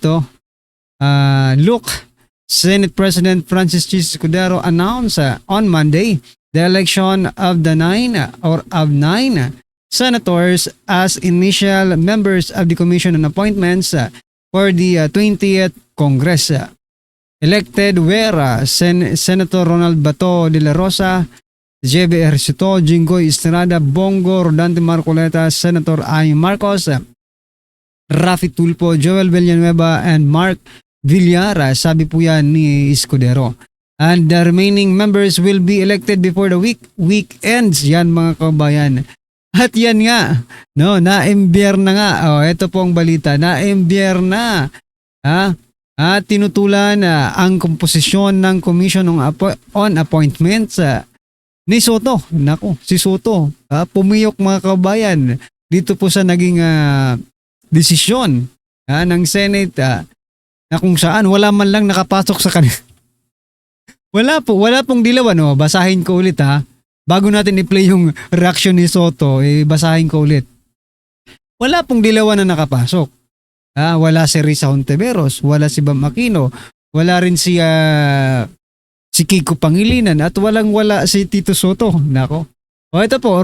dito. Look, Senate President Francis G. Escudero announced on Monday the election of the nine senators as initial members of the Commission on Appointments for the 20th Congress. Elected were Senator Ronald Bato de la Rosa, J.B. Ejercito, Jinggoy Estrada, Bongo Rodante Marcoleta, Senator Ay Marcos, Rafi Tulfo, Joel Villanueva, and Mark Villara, sabi po yan ni Escudero. And the remaining members will be elected before the weekends. Yan mga kabayan. At yan nga, no, na-embier na nga. Ito po ang balita, na-embier na. At tinutulan ang komposisyon ng Commission on Appointments ni Soto. Nako, si Soto. Pumiyok mga kabayan dito po sa naging desisyon ng Senate na kung saan wala man lang nakapasok sa kanila. Wala pong dilawan. Basahin ko ulit Bago natin i-play yung reaction ni Soto, basahin ko ulit. Wala pong dilawan na nakapasok. Wala si Risa Hontiveros, wala si Bam Aquino, wala rin si Kiko Pangilinan, at wala si Tito Soto. Nako. Ito po,